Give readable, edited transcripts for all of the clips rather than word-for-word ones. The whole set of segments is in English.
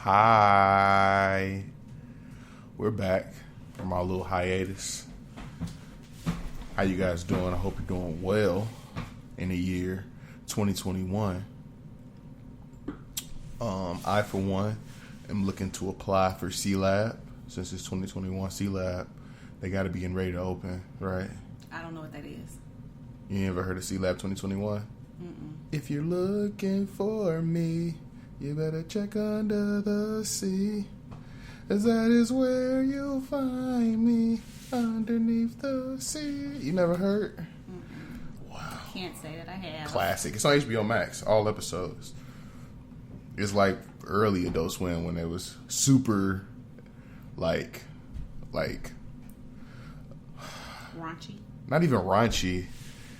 Hi. We're back from our little hiatus. How you guys doing? I hope you're doing well in the year 2021. I, for one, am looking to apply for C-Lab. Since it's 2021 C-Lab, they got to be getting ready to open, right? I don't know what that is. You ever heard of C-Lab 2021? If you're looking for me, you better check under the sea, as that is where you'll find me, underneath the sea. You never heard? Wow. Can't say that I have. Classic. It's on HBO Max, all episodes. It's like early Adult Swim when it was super, like raunchy. Not even raunchy.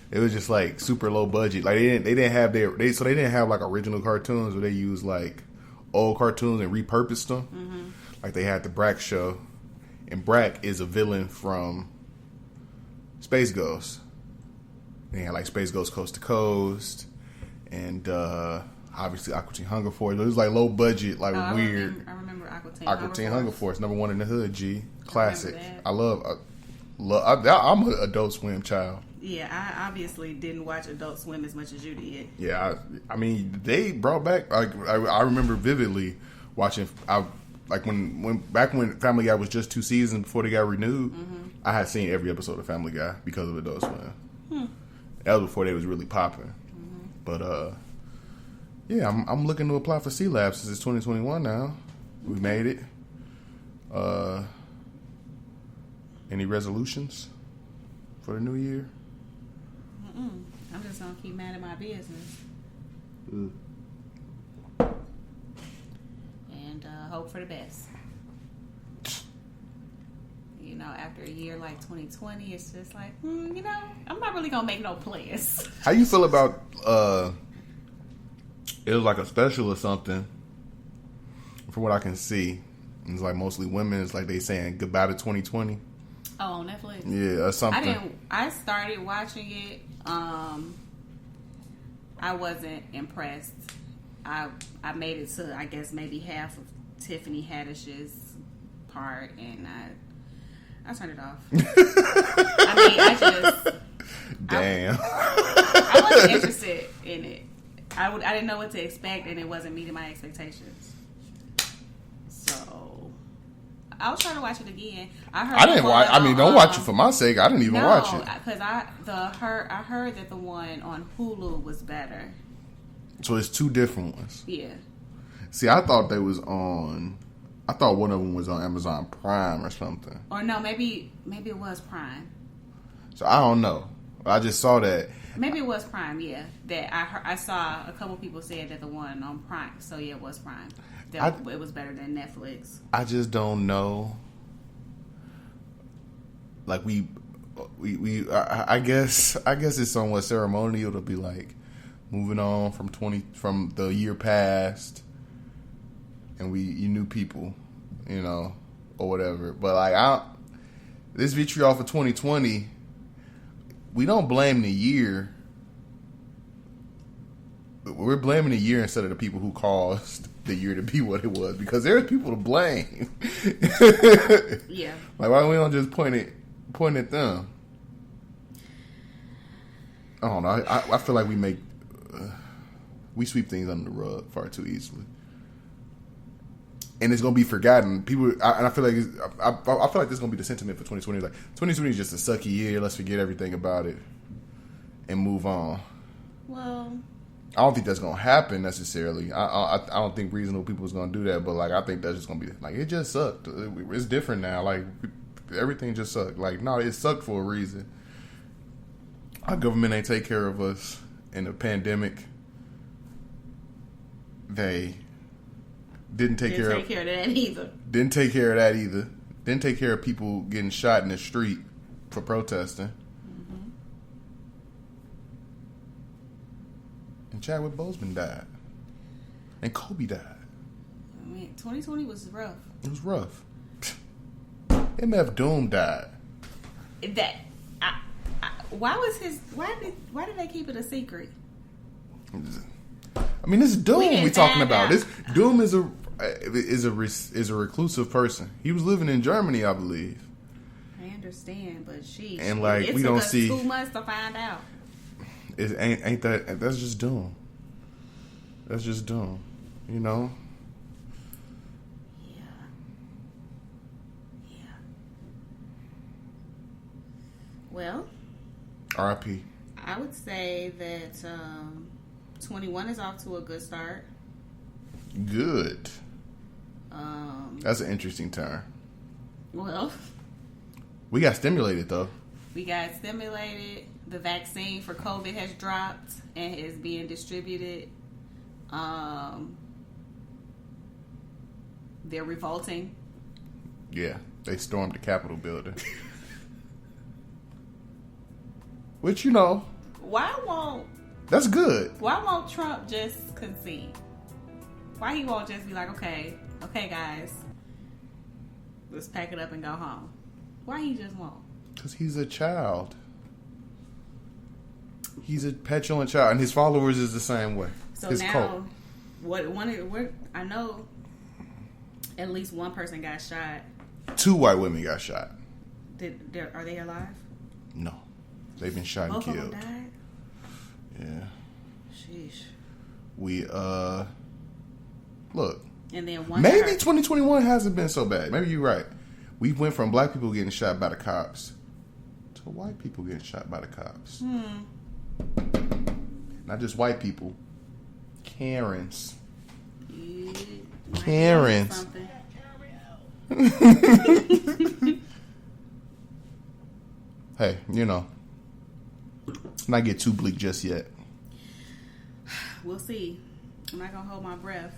It was just like super low budget. Like they didn't have like original cartoons where they used like old cartoons and repurposed them. Mm-hmm. Like they had the Brack show, and Brack is a villain from Space Ghost. They had like Space Ghost Coast to Coast, and obviously Aqua Teen Hunger Force. It was like low budget, like weird. I remember Aqua Teen. Aqua Teen Hunger Force, number one in the hood. G classic. I love. I'm an Adult Swim child. Yeah, I obviously didn't watch Adult Swim as much as you did. Yeah, I mean, they brought back. I remember vividly watching. When Family Guy was just 2 seasons before they got renewed. Mm-hmm. I had seen every episode of Family Guy because of Adult Swim. That was before they was really popping. Mm-hmm. But yeah, I'm looking to apply for C-Lab since it's 2021 now. We made it. Any resolutions for the new year? I'm just gonna keep minding my business and hope for the best. You know, after a year like 2020, it's just like, I'm not really gonna make no plans. How you feel about it was like a special or something? From what I can see, it's like mostly women. It's like they saying goodbye to 2020. Oh, on Netflix? Yeah, or something. I started watching it. I wasn't impressed. I made it to, I guess, maybe half of Tiffany Haddish's part, and I turned it off. Damn. I wasn't interested in it. I didn't know what to expect, and it wasn't meeting my expectations. So I'll try to watch it again. Don't watch it for my sake. I didn't even watch it because I heard that the one on Hulu was better. So it's two different ones. Yeah. See, I thought they was on. I thought one of them was on Amazon Prime or something. Or no, maybe it was Prime. So I don't know. I just saw that. Maybe it was Prime. Yeah, that I saw a couple people said that the one on Prime. So yeah, it was Prime. It was better than Netflix. I just don't know. Like I guess it's somewhat ceremonial to be like moving on from the year past, and you knew people, or whatever. But like this vitriol for 2020, we don't blame the year. We're blaming the year instead of the people who caused the year to be what it was, because there's people to blame. Yeah. Like, why don't we just point at them? I don't know. I feel like we sweep things under the rug far too easily, and it's gonna be forgotten. I feel like I feel like this is gonna be the sentiment for 2020. Like 2020 is just a sucky year. Let's forget everything about it and move on. Well, I don't think that's gonna happen necessarily. I don't think reasonable people is gonna do that. But like, I think that's just gonna be like, it just sucked. It's different now. Like everything just sucked. Like, no, it sucked for a reason. Our government ain't take care of us in the pandemic. They didn't take care of that either. Didn't take care of that either. Didn't take care of people getting shot in the street for protesting. Mm-hmm. And Chadwick Boseman died. And Kobe died. I mean, 2020 was rough. It was rough. MF Doom died. Why did they keep it a secret? I mean, this is Doom we talking about. This Doom is is a reclusive person. He was living in Germany, I believe. I understand, but and like it we took don't us see 2 months to find out. It ain't that's just dumb. That's just dumb, you know. Yeah. Well, R.I.P. I would say that 21 is off to a good start. Good. That's an interesting turn. Well, we got stimulated though. We got stimulated. The vaccine for COVID has dropped and is being distributed. They're revolting. Yeah, they stormed the Capitol building. Which, you know, that's good. Why won't Trump just concede? Why he won't just be like, okay guys, let's pack it up and go home? Why he just won't? Because he's a child. He's a petulant child, and his followers is the same way. So his now, cult. what I know, at least one person got shot. 2 white women got shot. Are they alive? No, they've been shot Both and killed. Of them died? Yeah. Sheesh. We look. And then one. Maybe 2021 hasn't been so bad. Maybe you're right. We went from black people getting shot by the cops to white people getting shot by the cops. Not just white people. Karens. Yeah, Karens. Hey, you know, not get too bleak just yet. We'll see. I'm not gonna hold my breath.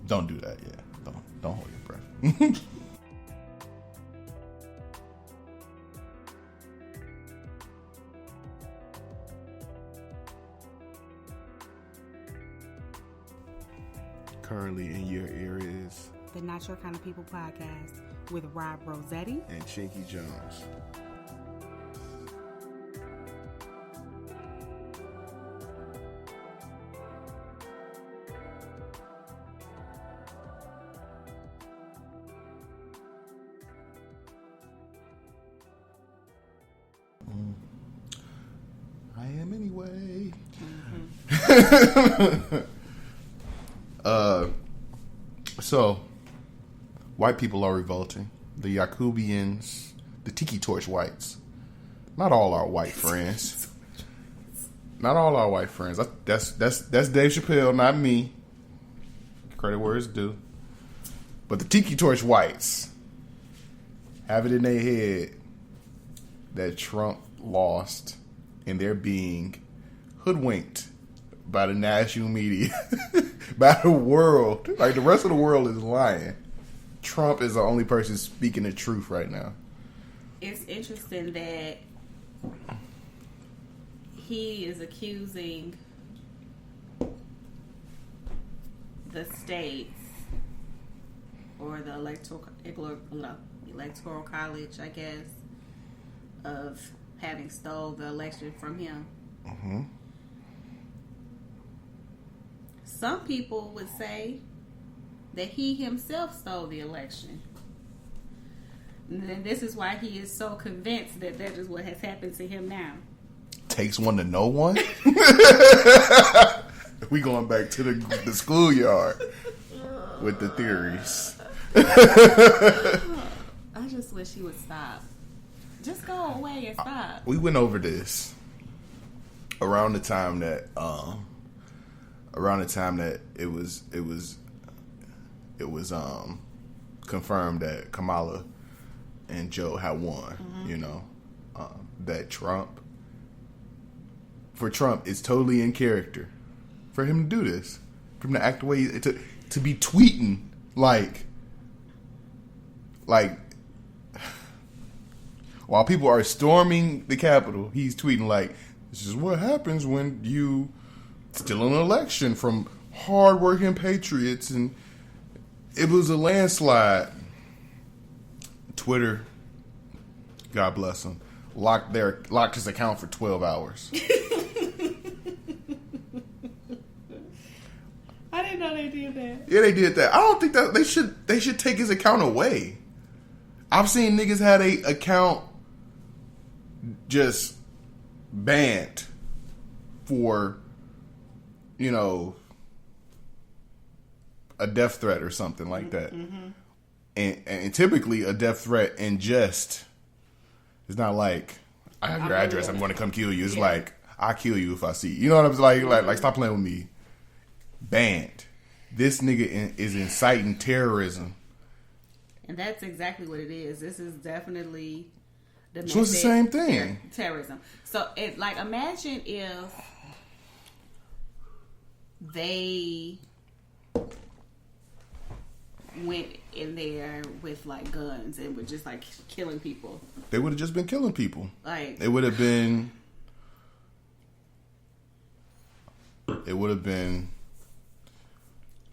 Don't do that yet. Don't hold your breath. Currently in your ear is the Not Your Kind of People podcast with Rob Rossetti and Chinky Jones. I am anyway. So, white people are revolting. The Yakubians, the Tiki Torch whites. Not all our white friends. Not all our white friends. That's Dave Chappelle, not me. Credit where it's due. But the Tiki Torch whites have it in their head that Trump lost, and they're being hoodwinked by the national media, by the world. Like, the rest of the world is lying. Trump is the only person speaking the truth right now. It's interesting that he is accusing the states or the electoral college, I guess, of having stole the election from him. Mm-hmm. Some people would say that he himself stole the election. And this is why he is so convinced that that is what has happened to him now. Takes one to know one? We going back to the schoolyard with the theories. I just wish he would stop. Just go away and stop. We went over this around the time that it was confirmed that Kamala and Joe had won. Mm-hmm. You know, that for Trump, it's totally in character for him to do this, for him to act the way to be tweeting like while people are storming the Capitol, he's tweeting like, "This is what happens when you steal an election from hardworking patriots," and it was a landslide. Twitter, God bless him, locked his account for 12 hours. I didn't didn't know they did that. Yeah, they did that. I don't think that they should take his account away. I've seen niggas had a account just banned for, you know, a death threat or something like that. Mm-hmm. And typically a death threat in jest is not like, I have your address, I'm going to come kill you. It's like, I'll kill you if I see you. You know what I'm saying? Like stop playing with me. Banned. This nigga is inciting terrorism. And that's exactly what it is. This is definitely domestic so it's the same thing. Terrorism. So imagine if they went in there with like guns and were just like killing people. They would have just been killing people. Like it would have been.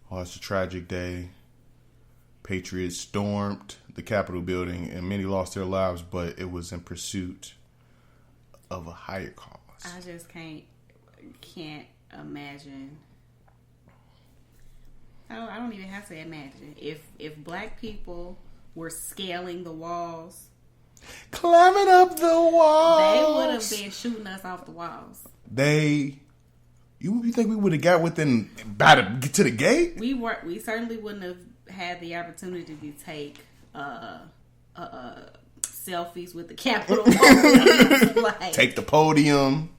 Oh, it's a tragic day. Patriots stormed the Capitol building and many lost their lives, but it was in pursuit of a higher cause. I just can't imagine. I don't even have to imagine if black people were scaling the walls, climbing up the walls, they would have been shooting us off the walls. You think we would have got within about to get to the gate? We certainly wouldn't have had the opportunity to take selfies with the Capitol. Like, take the podium.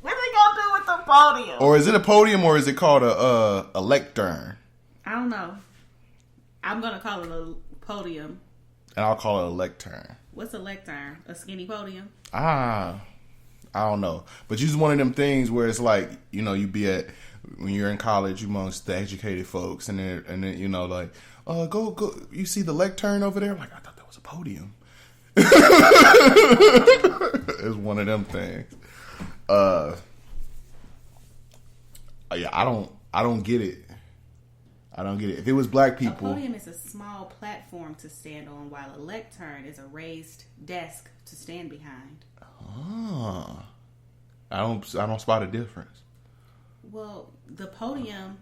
What are they gonna do with the podium? Or is it a podium, or is it called a lectern? I don't know. I'm gonna call it a podium. And I'll call it a lectern. What's a lectern? A skinny podium? I don't know. But it's one of them things where it's like, you know, you be at, when you're in college amongst the educated folks, and then you know, like, go, you see the lectern over there? I'm like, I thought that was a podium. It's one of them things. Yeah, I don't get it. I don't get it. If it was black people, a podium is a small platform to stand on, while a lectern is a raised desk to stand behind. I don't spot a difference. Well, the podium,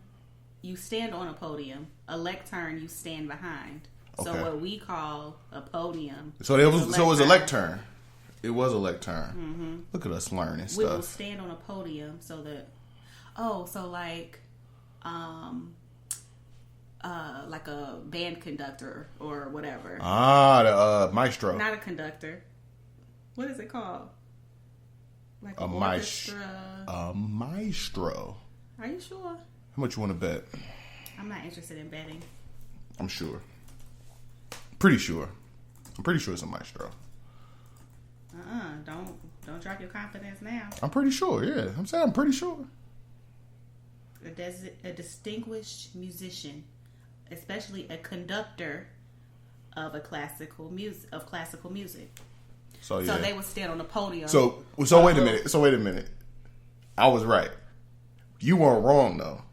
you stand on a podium. A lectern, you stand behind. Okay. So what we call a podium. So it was a lectern. It was a lectern. Mm-hmm. Look at us learning stuff. We will stand on a podium so that. Like a band conductor or whatever. The maestro. Not a conductor. What is it called? Like a orchestra. A maestro. Are you sure? How much you want to bet? I'm not interested in betting. I'm sure. Pretty sure. I'm pretty sure it's a maestro. Don't drop your confidence now. I'm pretty sure. Yeah, I'm saying I'm pretty sure. A distinguished musician, especially a conductor of classical music. So yeah. So they would stand on the podium. So wait a minute. I was right. You weren't wrong though.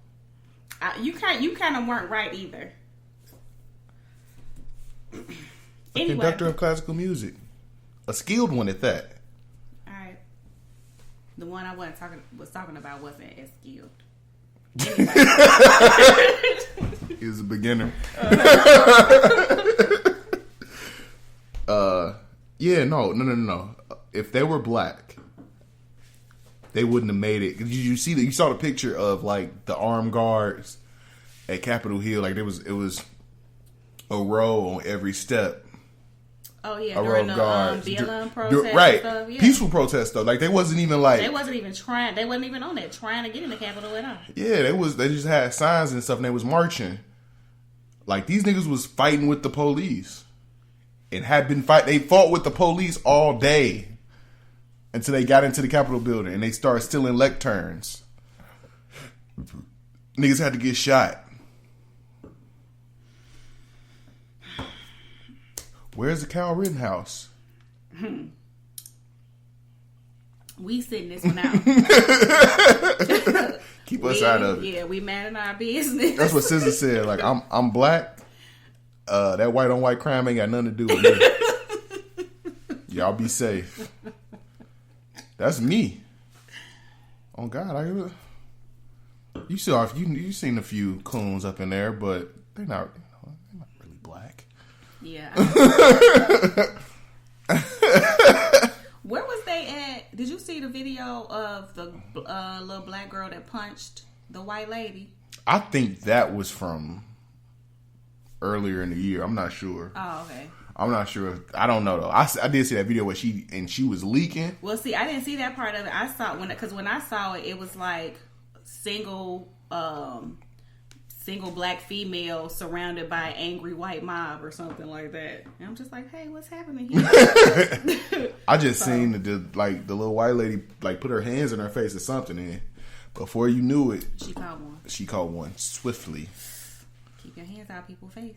You kind of weren't right either. A conductor of classical music, a skilled one at that. All right. The one I was talking about wasn't as skilled. Anyway. He was a beginner. Yeah, no. If they were black, they wouldn't have made it. You saw the picture of like the armed guards at Capitol Hill. Like it was a row on every step. Oh yeah, during the BLM protest, right? Stuff, yeah. Peaceful protest though. Like they wasn't even on that trying to get in the Capitol at all. Yeah, they just had signs and stuff, and they was marching. Like these niggas was fighting with the police, and they fought with the police all day until they got into the Capitol building and they started stealing lecterns. Niggas had to get shot. Where's the Kyle Rittenhouse? We sitting this one out. Keep us out of it. Yeah, we mad in our business. That's what SZA said. Like I'm black. That white on white crime ain't got nothing to do with me. Y'all be safe. That's me. Oh God, you seen a few coons up in there, but they're not really black. Yeah. Where was they at? Did you see the video of the little black girl that punched the white lady? I think that was from earlier in the year. I'm not sure. Oh, okay. I'm not sure. I don't know though. I did see that video where she was leaking. Well, see, I didn't see that part of it. I saw when I saw it, it was like single black female surrounded by an angry white mob or something like that. And I'm just like, hey, what's happening here? I just seen the little white lady like put her hands in her face or something, and before you knew it, she caught one swiftly. Keep your hands out people's face.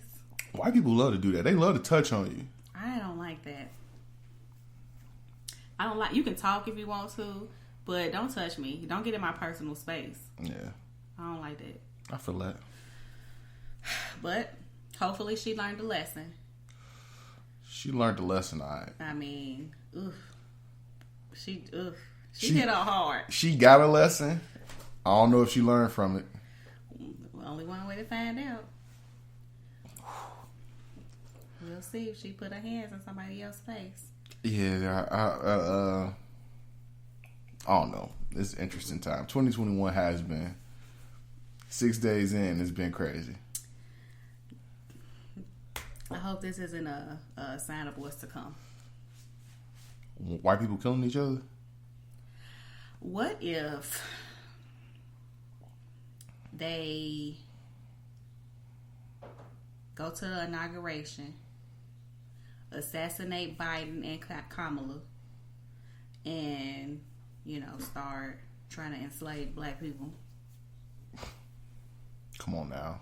White people love to do that. They love to touch on you. I don't like that. I don't like. You can talk if you want to, but don't touch me. Don't get in my personal space. Yeah. I don't like that. I feel that. But hopefully she learned the lesson. She learned the lesson, I mean, she hit her hard. She got a lesson. I don't know if she learned from it. Only one way to find out. We'll see if she put her hands in somebody else's face. Yeah, I don't know. It's an interesting time. 2021 has been 6 days in. It's been crazy. I hope this isn't a sign of what's to come. White people killing each other? What if they go to the inauguration, assassinate Biden and Kamala, and, start trying to enslave black people? Come on now.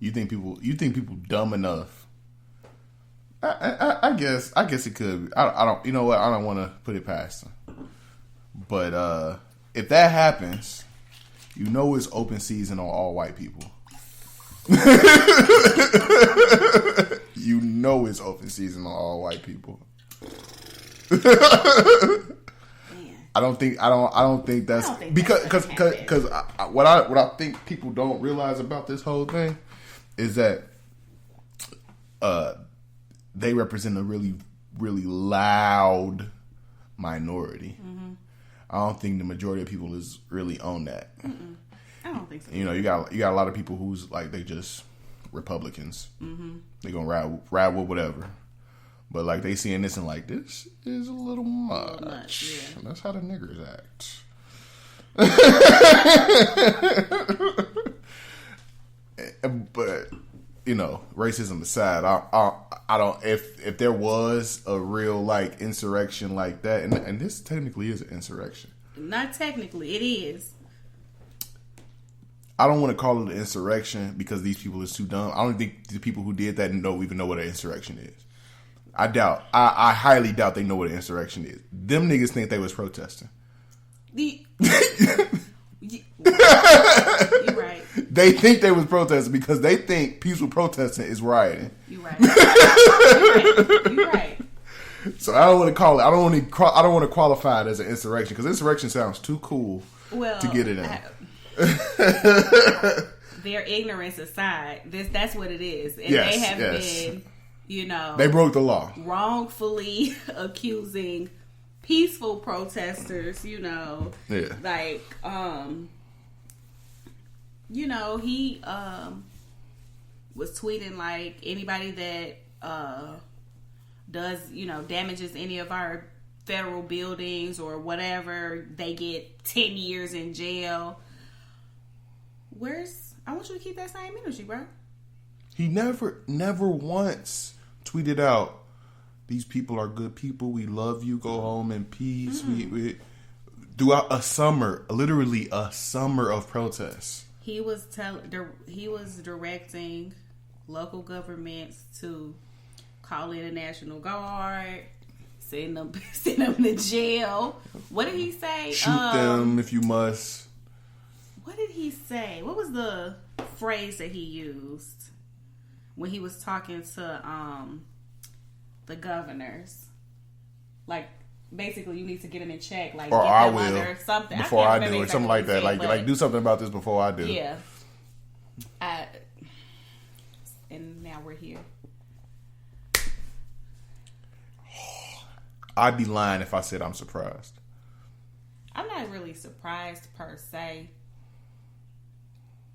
You think people dumb enough? I guess it could be. I don't. You know what? I don't want to put it past them. But if that happens, it's open season on all white people. It's open season on all white people. I don't think that's because what I think people don't realize about this whole thing is that they represent a really, really loud minority. Mm-hmm. I don't think the majority of people is really on that. Mm-mm. I don't think so. You got a lot of people who's like they just Republicans. Mm-hmm. They gonna ride with whatever. But like they seeing this and like this is a little much. Yeah. That's how the niggers act. But racism aside, I don't. If there was a real like insurrection like that, and this technically is an insurrection. Not technically, it is. I don't want to call it an insurrection because these people is too dumb. I don't think the people who did that don't even know what an insurrection is. I doubt. I highly doubt they know what an insurrection is. Them niggas think they was protesting. You're right. They think they was protesting because they think peaceful protesting is rioting. You're right. You're right. So I don't want to call it. I don't want to qualify it as an insurrection because insurrection sounds too cool to get it in. Their ignorance aside, that's what it is, and they have been, they broke the law, wrongfully accusing peaceful protesters. He was tweeting like anybody that does damages any of our federal buildings or whatever, they get 10 years in jail. I want you to keep that same energy, bro. He never once tweeted out, "These people are good people. We love you. Go home in peace." Mm-hmm. We throughout literally a summer of protests. He was directing local governments to call in a National Guard, send them to jail. What did he say? Shoot them if you must. What did he say? What was the phrase that he used when he was talking to the governors? Like basically you need to get them in check, like or get I them will under something before can't I remember do, or something exactly like that. what he said, Like do something about this before I do. Yeah. And now we're here. I'd be lying if I said I'm surprised. I'm not really surprised per se.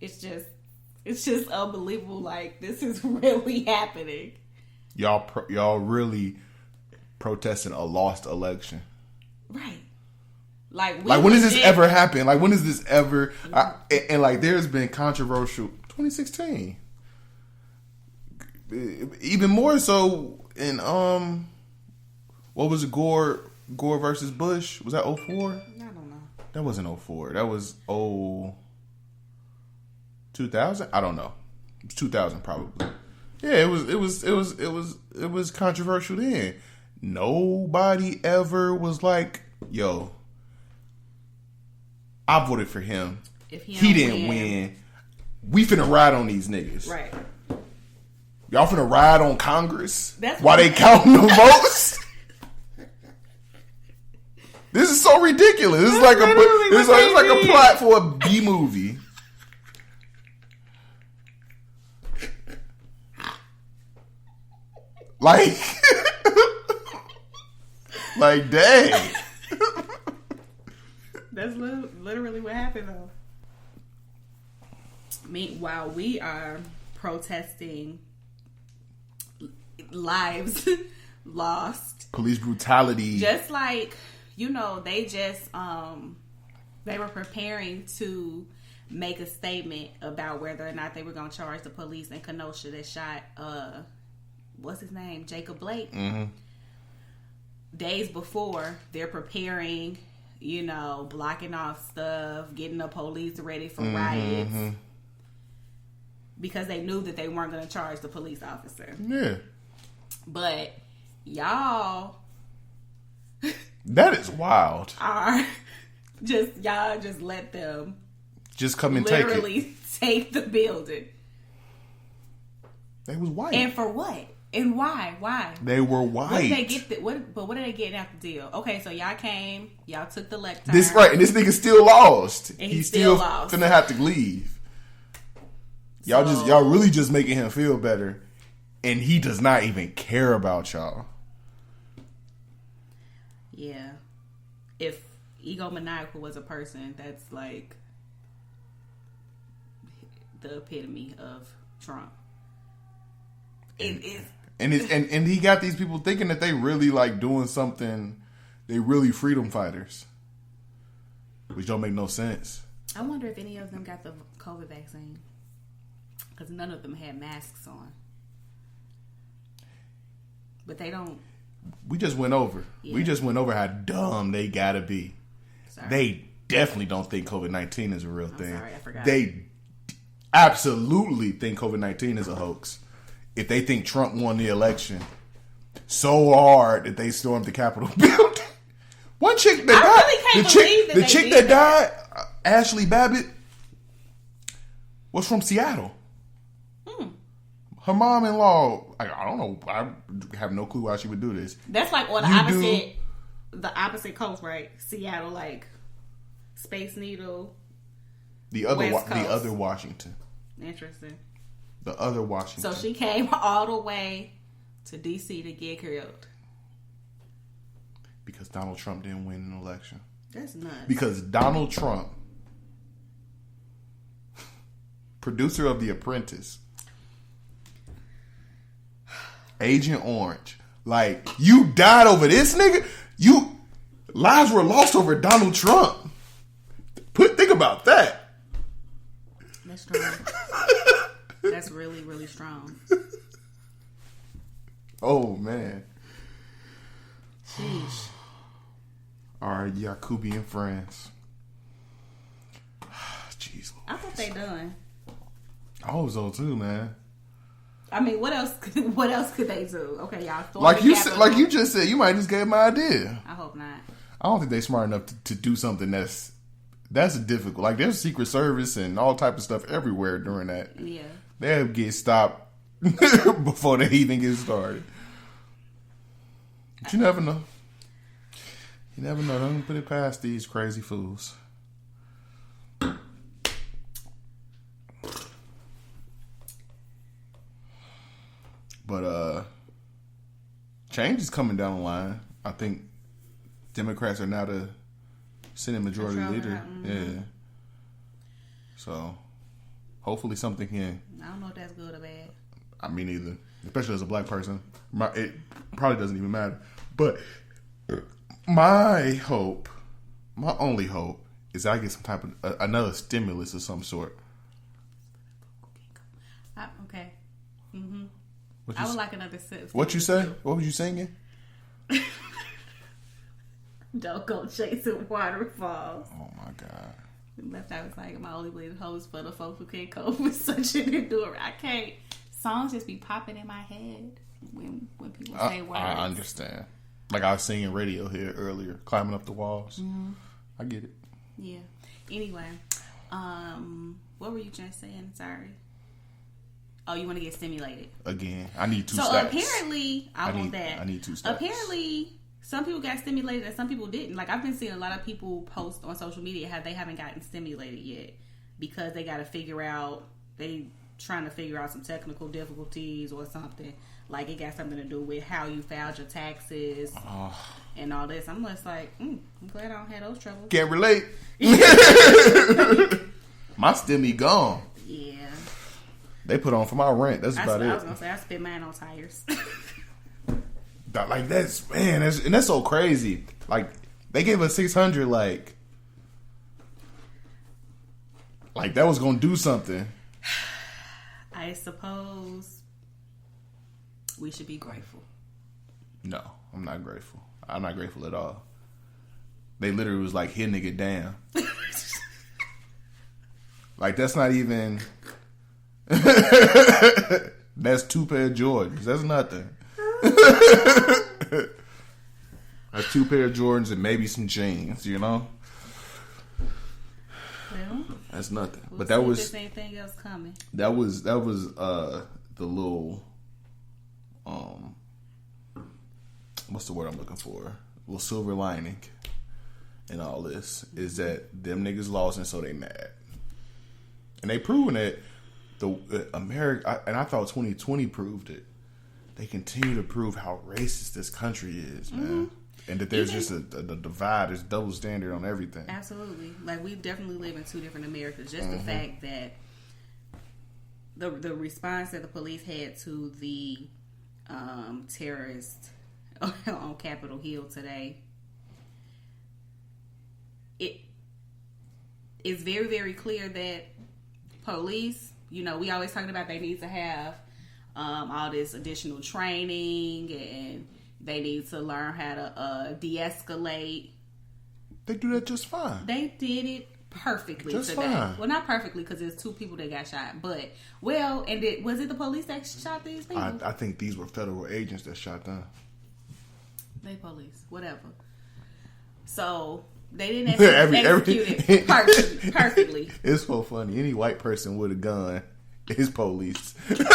It's just unbelievable. Like, this is really happening. Y'all really protesting a lost election. Right. Like when does this ever happen? Like, when does this ever... and like, there's been controversial... 2016. Even more so in, what was it, Gore versus Bush? Was that 04? I don't know. That wasn't 04. That was 2000? I don't know. It was 2000 probably. Yeah, it was controversial then. Nobody ever was like, yo, I voted for him. If he didn't win, we finna ride on these niggas. Right. Y'all finna ride on Congress That's while they counting the votes? This is so ridiculous. This is like it's like a plot for a B movie. Like, like, dang. That's literally what happened, though. Meanwhile, we are protesting lives lost, Police brutality. just like, they just they were preparing to make a statement about whether or not they were going to charge the police in Kenosha that shot what's his name, Jacob Blake. Mm-hmm. Days before, they're preparing, blocking off stuff, getting the police ready for riots, because they knew that they weren't going to charge the police officer. Yeah. But y'all That is wild. are y'all just let them Just come and take it. literally take the building. They was white. And for what? And why? Why? They were white. What did they get? What did they get out the deal? Okay, so y'all came, y'all took the lectern. This right, and this nigga still lost. And He's still still lost. finna have to leave. Y'all really just making him feel better, and he does not even care about y'all. Yeah, if egomaniacal was a person, that's like the epitome of Trump. It is. And he got these people thinking that they really like doing something. They really freedom fighters, which don't make no sense. I wonder if any of them got the COVID vaccine, because none of them had masks on. But they don't. We just went over. Yeah. We just went over how dumb they gotta be. Sorry. They definitely don't think COVID-19 is a real thing. Sorry, I forgot. They absolutely think COVID-19 is a hoax. If they think Trump won the election so hard that they stormed the Capitol building. One chick that died, really can't believe that the they chick did that died, Ashley Babbitt, was from Seattle. Her mom-in-law, I don't know, I have no clue why she would do this. That's like on the opposite coast, right? Seattle, like Space Needle. The other West Coast. the other Washington. Interesting. The other Washington. So she came all the way to D.C. to get killed. Because Donald Trump didn't win an election. That's nuts. Because Donald Trump, producer of The Apprentice, Agent Orange, like, you died over this nigga? Lives were lost over Donald Trump. Think about that. That's strong. That's really, really strong. Oh, man. Sheesh. Our Yakubian friends. Jeez. I thought they done. I hope so too, man. I mean, what else? What else could they do? Okay, y'all. Like you said, like you just said, you might just gave my idea. I hope not. I don't think they're smart enough to do something that's difficult. Like, there's Secret Service and all type of stuff everywhere during that. Yeah. They'll get stopped before they even get started. But you never know. You never know. Don't put it past these crazy fools. But change is coming down the line. I think Democrats are now the Senate Majority Leader. Yeah. So hopefully something can. I don't know if that's good or bad. I mean, either. Especially as a black person, it probably doesn't even matter. But my only hope, is that I get some type of another stimulus of some sort. Okay. Mm-hmm. I would like another sip. What you say? What was you singing? Don't go chasing waterfalls. Oh my God. Left I was like, my only way to host for the folks who can't cope with such an endure. I can't. Songs just be popping in my head when people say words. I understand. Like I was singing radio here earlier, climbing up the walls. Mm-hmm. I get it. Yeah. Anyway, what were you just saying? Sorry. Oh, you want to get stimulated again? I need two. So stats. Apparently, I want that. I need 2 stats. Apparently, some people got stimulated and some people didn't. Like I've been seeing a lot of people post on social media how they haven't gotten stimulated yet because they got to figure out trying to figure out some technical difficulties or something. Like it got something to do with how you filed your taxes and all this. I'm just like, I'm glad I don't have those troubles. Can't relate. My stimmy gone. Yeah. They put on for my rent. That's about it. I was gonna say I spent mine on tires. Like that's so crazy. Like they gave us $600. Like that was gonna do something. I suppose we should be grateful. No, I'm not grateful. I'm not grateful at all. They literally was like, here nigga, damn. Like that's not even. That's 2 pair of Jordans. That's nothing. That's 2 pair of Jordans and maybe some jeans, you know? Well, that's nothing. But that was. If there's anything else coming. That was the little what's the word I'm looking for? A little silver lining in all this is that them niggas lost and so they mad. And they proven it. America, and I thought 2020 proved it. They continue to prove how racist this country is, man. And that there's just a divide. There's double standard on everything. Absolutely. Like, we definitely live in 2 different Americas. Just the fact that the response that the police had to the terrorist on Capitol Hill today, it is very, very clear that police, we always talking about they need to have all this additional training and they need to learn how to de-escalate. They do that just fine. They did it perfectly just today. Fine. Well, not perfectly because there's 2 people that got shot. But, was it the police that shot these people? I think these were federal agents that shot them. They police, whatever. So they didn't execute it perfectly. It's so funny. Any white person with a gun is police. You're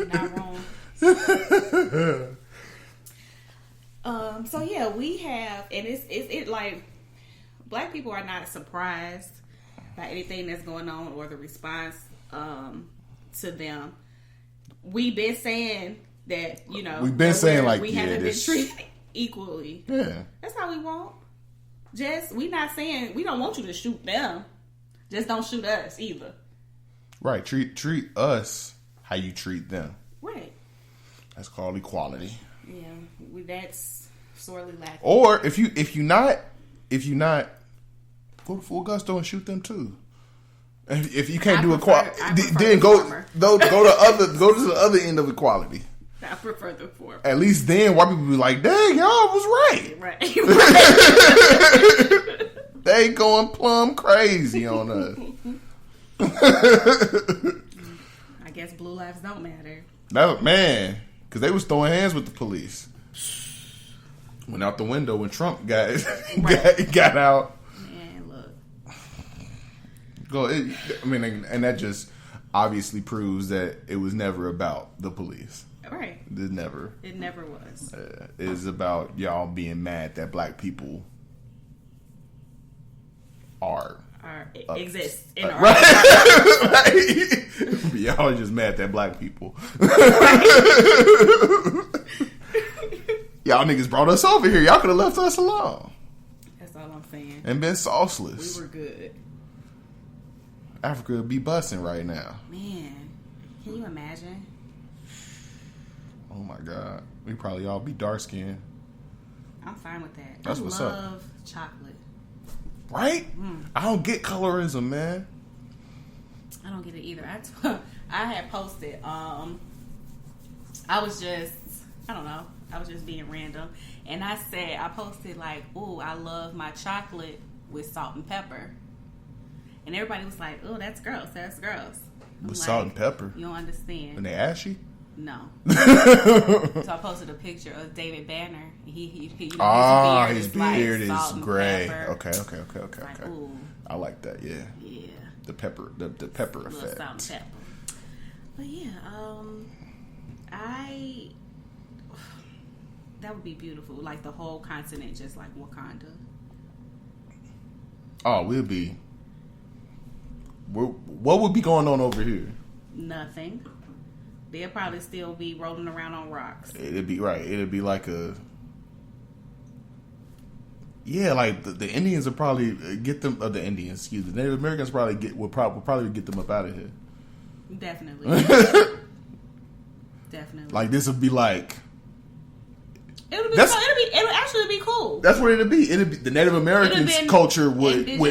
not wrong. So yeah, we have, and it's like black people are not surprised by anything that's going on or the response to them. We've been saying that, we've been saying like we haven't been treated equally. Yeah, that's how we want. We not saying we don't want you to shoot them. Just don't shoot us either. Right. Treat us how you treat them. Right. That's called equality. Yeah, that's sorely lacking. Or if you not go to full gusto and shoot them too. If you can't do equality, then go to the other end of equality. I prefer the former. At least then, white people be like, "Dang, y'all was right." Right. They going plumb crazy on us. I guess blue lives don't matter. Man, because they was throwing hands with the police. Went out the window when Trump got out. Man, look. And that just obviously proves that it was never about the police. Right. It never. It never was. It's about y'all being mad that black people Exist in our right. Y'all are just mad that black people. Y'all niggas brought us over here. Y'all could have left us alone. That's all I'm saying. And been sauceless. We were good. Africa would be busting right now. Man, can you imagine? Oh my God. We probably all be dark skinned. I'm fine with that. That's what's up. I love chocolate. Right? I don't get colorism, man. I don't get it either. I had posted, I was just being random. And I posted like, ooh, I love my chocolate with salt and pepper. And everybody was like, oh, that's gross. That's gross. With salt and pepper? You don't understand. And they ashy? No. So I posted a picture of David Banner. His beard is gray. Pepper. Okay. Ooh. I like that. Yeah. Yeah. The pepper effect. Salt and pepper. But yeah, that would be beautiful. Like the whole continent, just like Wakanda. Oh, we'll be. What would be going on over here? Nothing. They'll probably still be rolling around on rocks. It'd be right. It'd be like a. Yeah, like the Indians would probably get them. The Indians, excuse me. The Native Americans would probably get them up out of here. Definitely. Definitely. Like this would be like. It would actually be cool. That's what it'd be. It'd be the Native Americans culture would people,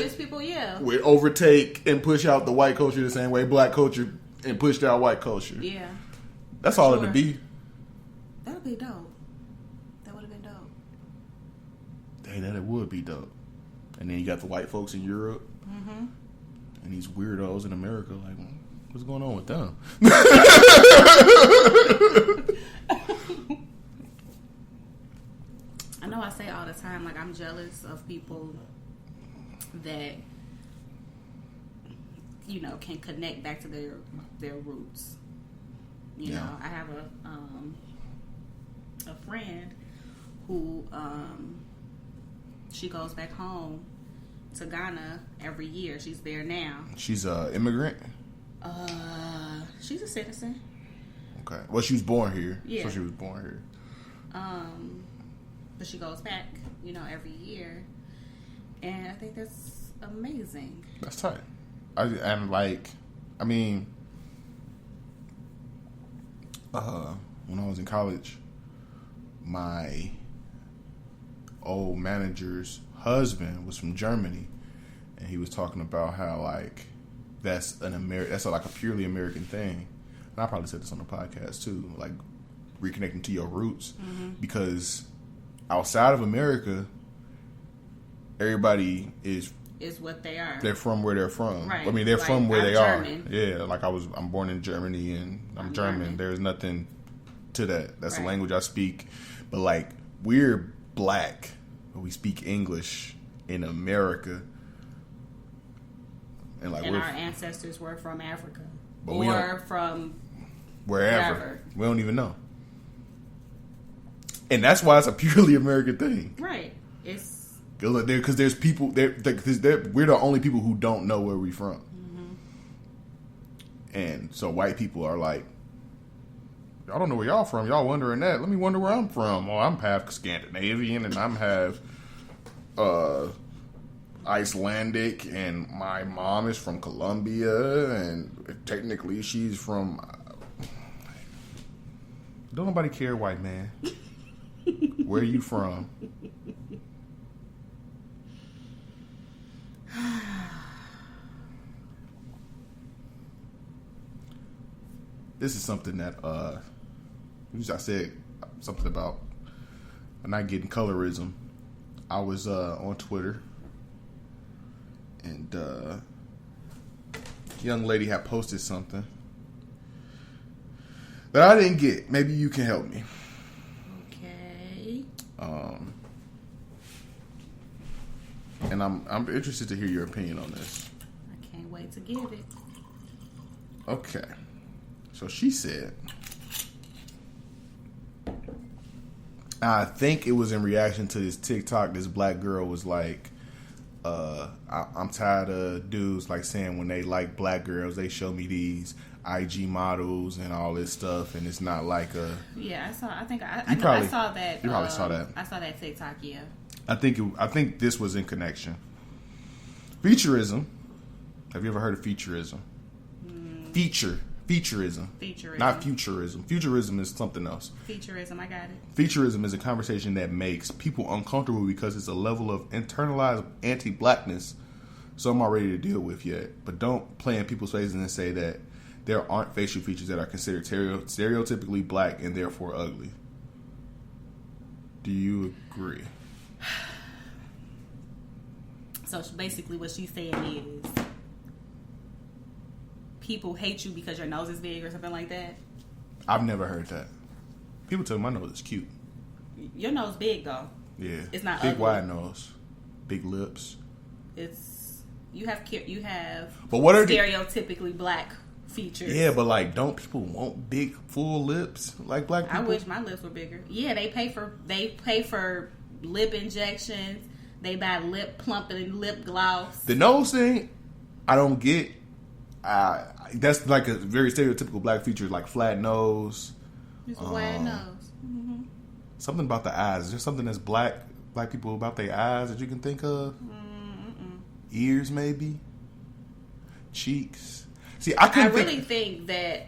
would overtake and push out the white culture the same way black culture and pushed out white culture. Yeah. That's all it'd be. That would be dope. That would have been dope. Dang, that it would be dope. And then you got the white folks in Europe. Mm-hmm. And these weirdos in America, like, what's going on with them? I know I say all the time, like, I'm jealous of people that, you know, can connect back to their roots. You know, I have a friend who she goes back home to Ghana every year. She's there now. She's an immigrant? She's a citizen. Okay. Well, she was born here. Yeah. So she was born here. But she goes back, you know, every year. And I think that's amazing. That's tight. When I was in college, my old manager's husband was from Germany, and he was talking about how like that's like a purely American thing. And I probably said this on the podcast too, like reconnecting to your roots, because outside of America, everybody is what they are. They're from where they're from. Right. I mean, they're from where they German. are. Yeah, like I'm born in Germany and I'm German. There's nothing to that. That's the language I speak. But like we're black, but we speak English in America. And like our ancestors were from Africa. But or from wherever. We don't even know. And that's why it's a purely American thing. Right. It's because there's people there. We're the only people who don't know where we're from, and so white people are like, y'all don't know where y'all from. Y'all wondering that. Let me wonder where I'm from. Well, I'm half Scandinavian and I'm half Icelandic, and my mom is from Colombia, and technically she's from. Don't nobody care, white man. Where are you from? This is something that I said something about not getting colorism. I was on Twitter, and a young lady had posted something that I didn't get. Maybe you can help me. Okay. And I'm interested to hear your opinion on this. I can't wait to give it. Okay. So she said, I think it was in reaction to this TikTok. This black girl was like, I'm tired of dudes like saying when they like black girls, they show me these IG models and all this stuff, and it's not like a. Yeah, I saw. I think I saw that. You probably saw that. I saw that TikTok. Yeah. I think this was in connection. Featureism. Have you ever heard of featureism? Featureism. Featureism. Not futurism. Futurism is something else. Featureism, I got it. Featureism is a conversation that makes people uncomfortable because it's a level of internalized anti-blackness some are ready to deal with yet. But don't play in people's faces and say that there aren't facial features that are considered stereotypically black and therefore ugly. Do you agree? So basically what she's saying is people hate you because your nose is big or something like that? I've never heard that. People tell me my nose is cute. Your nose big though. Yeah. It's not big ugly. Wide nose. Big lips. You have but what are stereotypically black features. Yeah, but like don't people want big full lips like black people? I wish my lips were bigger. Yeah, they pay for lip injections. They buy lip plumping, lip gloss. The nose thing, I don't get. That's like a very stereotypical black feature, like flat nose. Just a wide nose. Mm-hmm. Something about the eyes. Is there something that's black people about their eyes that you can think of? Ears, maybe. Cheeks. See, I really think that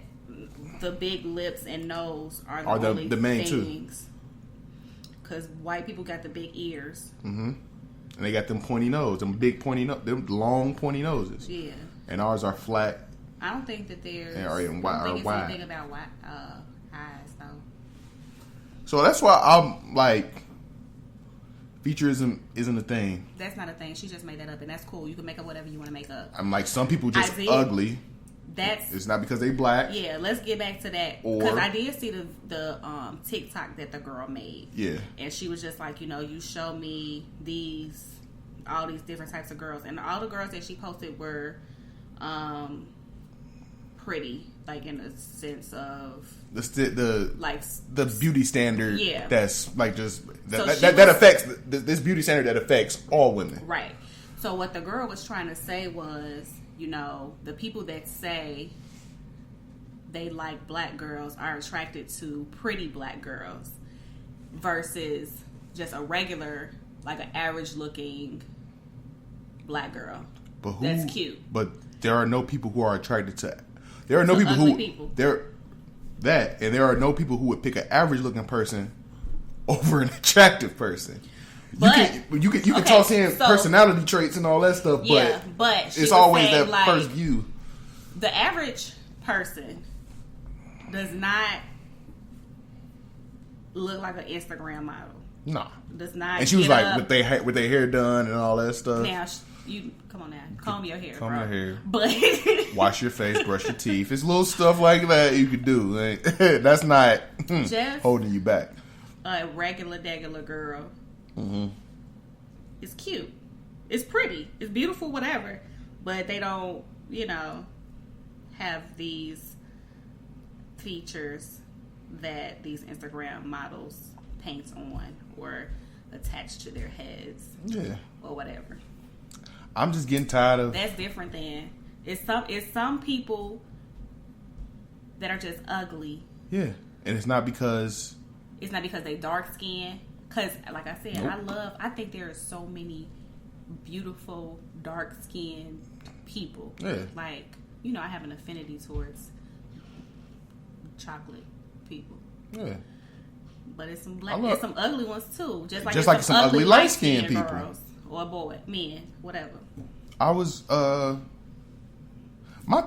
the big lips and nose are the main things. Because white people got the big ears. Mm-hmm. And they got them pointy nose, them big pointy nose, them long pointy noses. Yeah. And ours are flat. I don't think that there's. I don't think it's anything about eyes though. So that's why I'm like, featureism isn't a thing. That's not a thing. She just made that up, and that's cool. You can make up whatever you want to make up. I'm like, some people just ugly. It's not because they black. Yeah, let's get back to that. Because I did see the TikTok that the girl made. Yeah. And she was just like, you show me all these different types of girls. And all the girls that she posted were pretty, like in the sense of the beauty standard. Yeah. That's like just that affects this beauty standard that affects all women. Right. So what the girl was trying to say was, the people that say they like black girls are attracted to pretty black girls versus just a regular, like an average looking black girl. But that's cute. But there are no people who are attracted to. There are no people who. There are no people who would pick an average looking person over an attractive person. But, you can toss in personality traits and all that stuff, but it's always that like, first view. The average person does not look like an Instagram model. No, does not. And she was like with their hair done and all that stuff. Now come on now, comb your hair, your hair, but wash your face, brush your teeth. It's little stuff like that you can do. That's not holding you back. A regular girl. Mm-hmm. It's cute. It's pretty. It's beautiful, whatever. But they don't, have these features that these Instagram models paint on or attach to their heads. Yeah. Or whatever. I'm just getting tired of... That's different than... It's some people that are just ugly. Yeah. And it's not because... It's not because they dark skinned. Because, like I said, nope. I think there are so many beautiful, dark-skinned people. Yeah. Like, I have an affinity towards chocolate people. Yeah. But it's some there's some ugly ones, too. Just like some ugly light-skinned people. Girls or men, whatever. My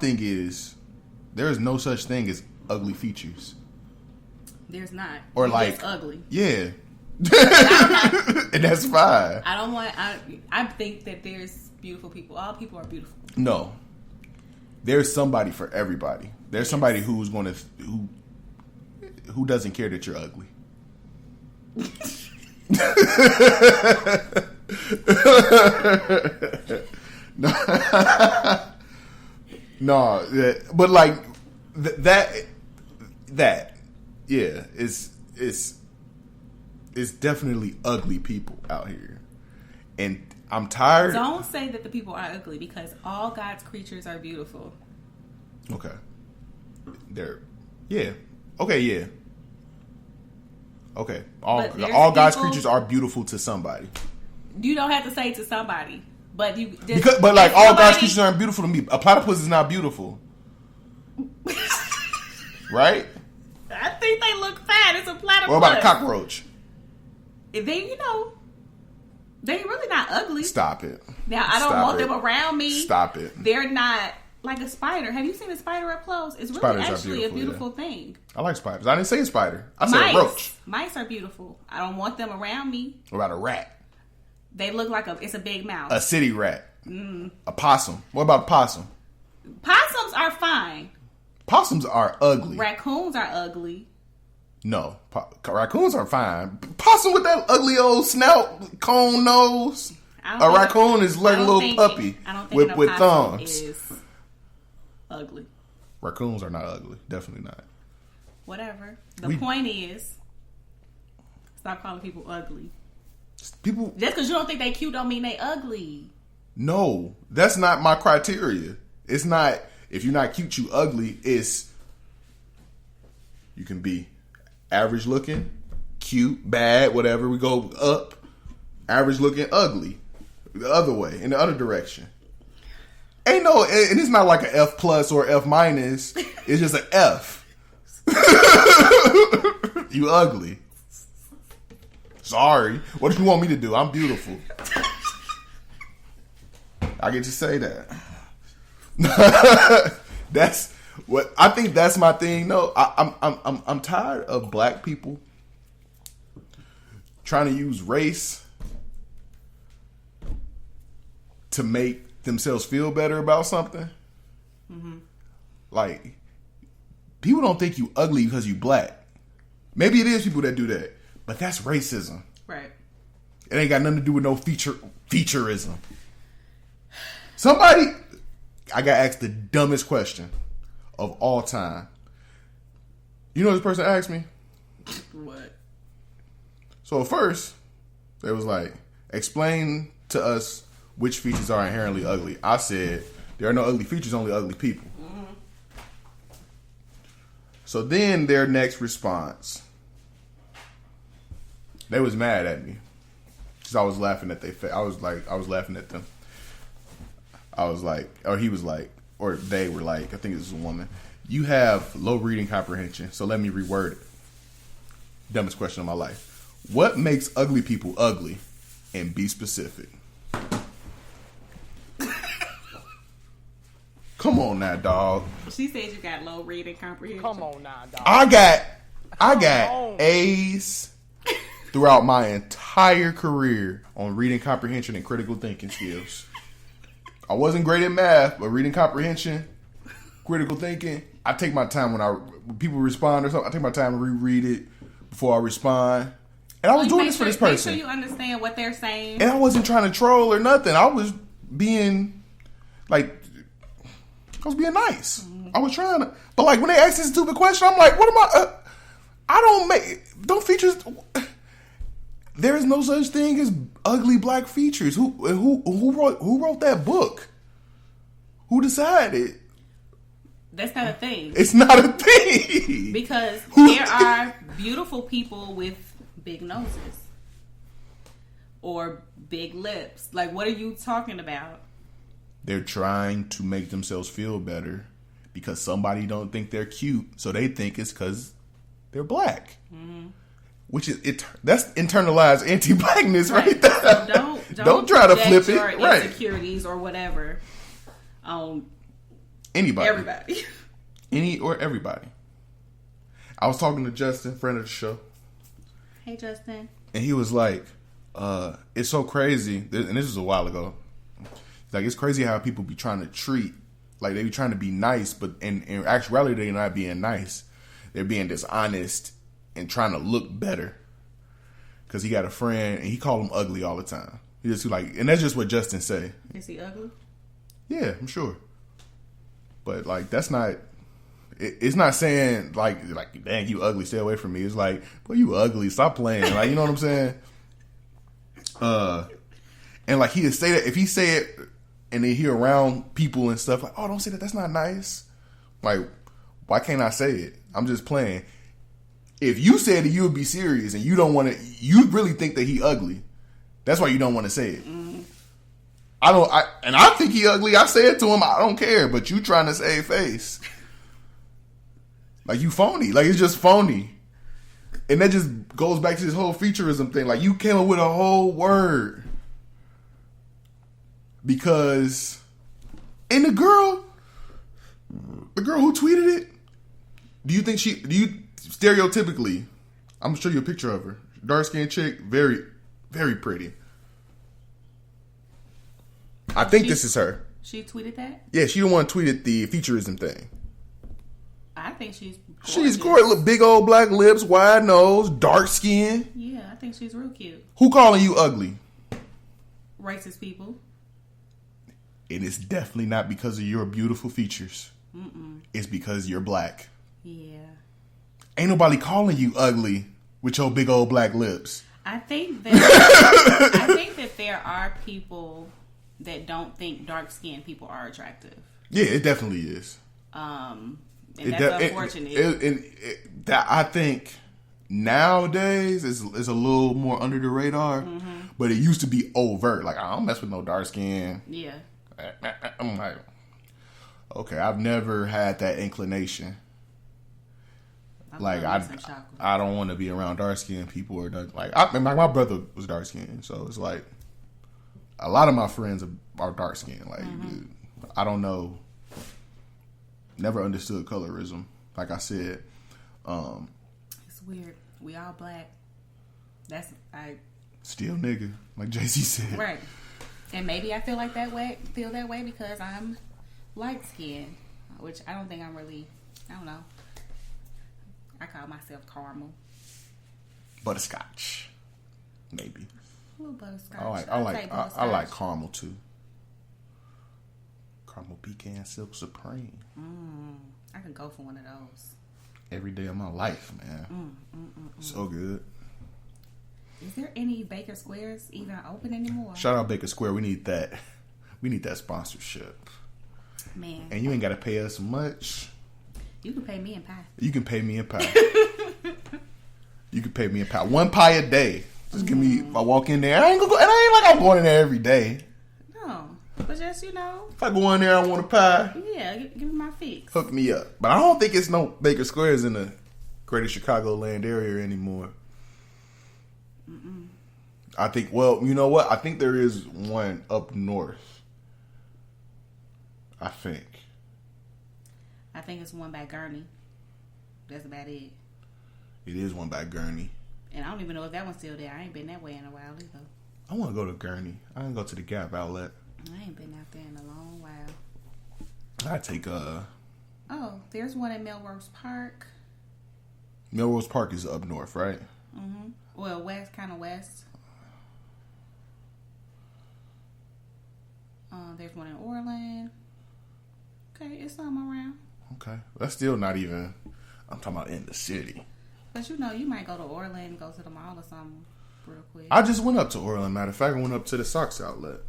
thing is, there is no such thing as ugly features. There's not. Or it's ugly. Yeah. And that's fine. I think that there's beautiful people. All people are beautiful. No. There's somebody for everybody. There's somebody who's going to who doesn't care that you're ugly. No, but like that yeah, it's it's definitely ugly people out here, and I'm tired. Don't say that the people are ugly because all God's creatures are beautiful. Okay. Yeah. Okay, yeah. Okay. All God's creatures are beautiful to somebody. You don't have to say to somebody, but you just, but like all God's creatures aren't beautiful to me. A platypus is not beautiful. Right? I think they look fat. It's a platypus. What about a cockroach? They really not ugly. Stop it. Now, I don't want them around me. Stop it. They're not like a spider. Have you seen a spider up close? It's really Spiders actually a beautiful thing. I like spiders. I didn't say a spider. I said a roach. Mice are beautiful. I don't want them around me. What about a rat? They look like it's a big mouth. A city rat. A possum. What about a possum? Possums are fine. Possums are ugly. Raccoons are ugly. No. Raccoons are fine. Possum with that ugly old snout, cone nose. A raccoon is like a little puppy with thumbs. Is ugly. Raccoons are not ugly. Definitely not. Whatever. The point is, stop calling people ugly. People just because you don't think they cute don't mean they ugly. No, that's not my criteria. It's not if you're not cute, you ugly. It's you can be average looking, cute, bad, whatever. We go up, average looking, ugly. The other way, in the other direction. Ain't no, and it's not like an F plus or F minus. It's just an F. You ugly. Sorry. What do you want me to do? I'm beautiful. I get to say that. That's what I think. That's my thing. No, I'm tired of black people trying to use race to make themselves feel better about something. Mm-hmm. Like, people don't think you ugly because you black. Maybe it is people that do that, but that's racism. Right. It ain't got nothing to do with no featureism. Somebody, I got asked the dumbest question of all time. You know what this person asked me? What? So at first, they was like, explain to us which features are inherently ugly. I said, there are no ugly features, only ugly people. Mm-hmm. So then their next response, they was mad at me because I was laughing at I was laughing at them. I was like, or he was like, or they were like, I think this is a woman. You have low reading comprehension, so let me reword it. Dumbest question of my life. What makes ugly people ugly? And be specific. Come on now, dog. She said you got low reading comprehension. Come on now, dog. I got A's throughout my entire career on reading comprehension and critical thinking skills. I wasn't great at math, but reading comprehension, critical thinking, I take my time when people respond or something. I take my time to reread it before I respond. And I was doing this for this person. Make sure you understand what they're saying. And I wasn't trying to troll or nothing. I was being nice. I was trying to, but like when they ask this stupid question, I'm like, what am I? Don't features. There is no such thing as ugly black features. Who wrote that book? Who decided? That's not a thing. It's not a thing. Because there are beautiful people with big noses or big lips. Like, what are you talking about? They're trying to make themselves feel better because somebody don't think they're cute, so they think it's because they're black. Mm-hmm. Which is that's internalized anti-blackness right there. So don't try to flip it. Your right. Insecurities or whatever. Anybody. Everybody. Any or everybody. I was talking to Justin, friend of the show. Hey, Justin. And he was like, it's so crazy. And this was a while ago. He's like, it's crazy how people be trying to treat, like they be trying to be nice, but in actuality, they're not being nice. They're being dishonest and trying to look better. Because he got a friend, and he called him ugly all the time. He just like, and that's just what Justin say. Is he ugly? Yeah, I'm sure. But like, that's not. It's not saying like dang, you ugly, stay away from me. It's like, boy, you ugly, stop playing. Like, you know what I'm saying? And like he'd say that if he say it and then he around people and stuff like, oh, don't say that. That's not nice. Like, why can't I say it? I'm just playing. If you said it, you would be serious, and you don't want to. You really think that he ugly. That's why you don't want to say it. Mm. I think he ugly. I say it to him. I don't care. But you trying to save face. Like, you phony. Like, it's just phony. And that just goes back to this whole featureism thing. Like, you came up with a whole word. Because, and the girl who tweeted it, do you stereotypically, I'm going to show you a picture of her. Dark-skinned chick, very, very pretty. I think this is her. She tweeted that? Yeah, she the one who tweeted the featureism thing. I think she's gorgeous. She's gorgeous. Big old black lips, wide nose, dark skin. Yeah, I think she's real cute. Who calling you ugly? Racist people. And it's definitely not because of your beautiful features. Mm-mm. It's because you're black. Yeah. Ain't nobody calling you ugly with your big old black lips. I think that there are people that don't think dark-skinned people are attractive. Yeah, it definitely is. And that's unfortunate. I think nowadays is a little more under the radar, mm-hmm. but it used to be overt. Like, I don't mess with no dark skin. Yeah. I'm like, okay, I've never had that inclination. Like, I don't want to be around dark skinned people or nothing. Like, my brother was dark skinned, so it's like a lot of my friends are dark skinned. Like, mm-hmm. Dude, I don't know. Never understood colorism. Like I said, it's weird. We all black. Still nigga, like JC said. Right. And maybe I feel that way because I'm light skinned, which I don't think I'm really. I don't know. I call myself caramel. Butterscotch, maybe. A little butterscotch. I like caramel too. Caramel pecan silk supreme. I could go for one of those every day of my life, man. So good. Is there any Baker Squares even open anymore? Shout out Baker Square. We need that. We need that sponsorship, man. And you ain't got to pay us much. You can pay me in pie. You can pay me in pie. You can pay me in pie. One pie a day. Just give me. If I walk in there, I ain't like I'm going in there every day. No, but just if I go in there, I want a pie. Yeah, give me my fix. Hook me up. But I don't think it's no Baker Squares in the greater Chicagoland area anymore. I think. Well, you know what? I think there is one up north. I think it's one by Gurney. That's about it. It is one by Gurney. And I don't even know if that one's still there. I ain't been that way in a while either. I want to go to Gurney. I didn't go to the Gap outlet. I ain't been out there in a long while. I take Oh, there's one at Melrose Park. Melrose Park is up north, right? Mm-hmm. Well, kind of west. There's one in Orland. Okay, it's something around. Okay, that's still not even. I'm talking about in the city. But you might go to Orland and go to the mall or something real quick. I just went up to Orland. Matter of fact, I went up to the socks outlet.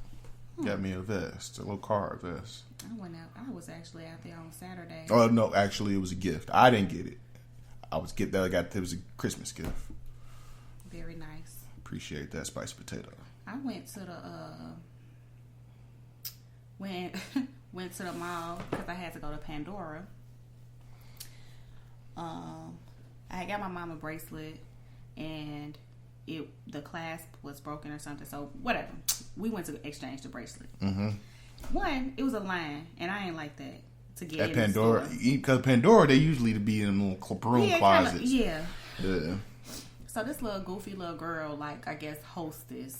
Got me a vest, a little car vest. I was actually out there on Saturday. Oh no, actually, it was a gift. I didn't get it. It was a Christmas gift. Very nice. Appreciate that, spiced potato. I went to the went to the mall because I had to go to Pandora. I got my mom a bracelet and the clasp was broken or something. So whatever, we went to exchange the bracelet. Mm-hmm. One, it was a line, and I ain't like that to get at in Pandora because Pandora they usually to be in little broom closets. Yeah. So this little goofy little girl, like I guess hostess.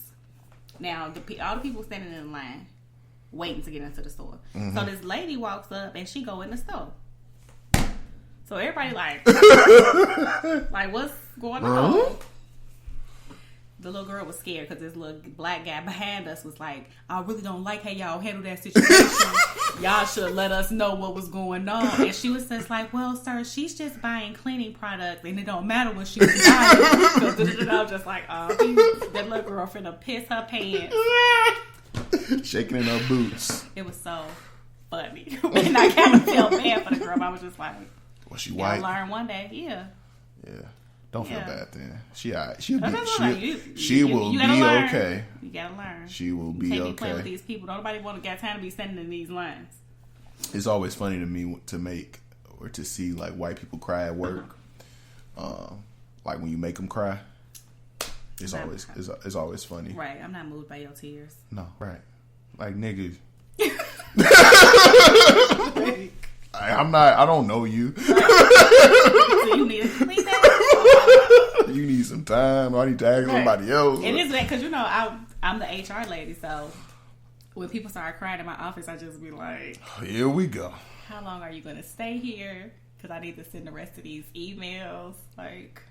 Now all the people standing in line waiting to get into the store. Mm-hmm. So this lady walks up and she go in the store. So everybody like what's going on? the little girl was scared because this little black guy behind us was like, I really don't like how y'all handle that situation. Y'all should let us know what was going on. And she was just like, well, sir, she's just buying cleaning products and it don't matter what she's buying. I was just like, oh, that little girl finna piss her pants. Shaking in her boots. It was so funny. And I kind of felt bad for the girl. I was just like, was she white? I'll learn one day. Yeah. Don't feel bad then. She will be okay. You gotta learn. She will be can't okay. Be playing with these people. Nobody got time to be standing in these lines. It's always funny to me to make or to see like white people cry at work. Like when you make them cry, it's always funny. Right. I'm not moved by your tears. No. Right. Like niggas. I'm not. I don't know you. So you need to clean that. You need some time. I need to ask somebody else. It is that because I'm the HR lady, so when people start crying in my office, I just be like, "Here we go." How long are you going to stay here? Because I need to send the rest of these emails. Like,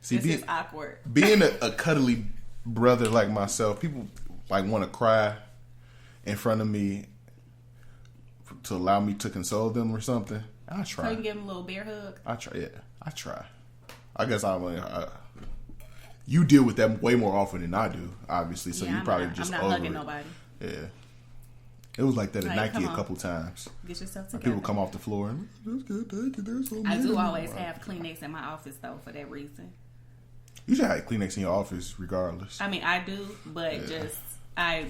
this is awkward. Being a cuddly brother like myself, people like want to cry in front of me to allow me to console them or something. I try. So you can give them a little bear hug? I try. Yeah, I try. I guess you deal with that way more often than I do, obviously. So you probably just I'm not hugging nobody. Yeah. It was like that at Nike a couple times. Get yourself together. People come off the floor and that's good, thank you. There's so I do always have Kleenex in my office though for that reason. You should have Kleenex in your office regardless. I mean, I do, but I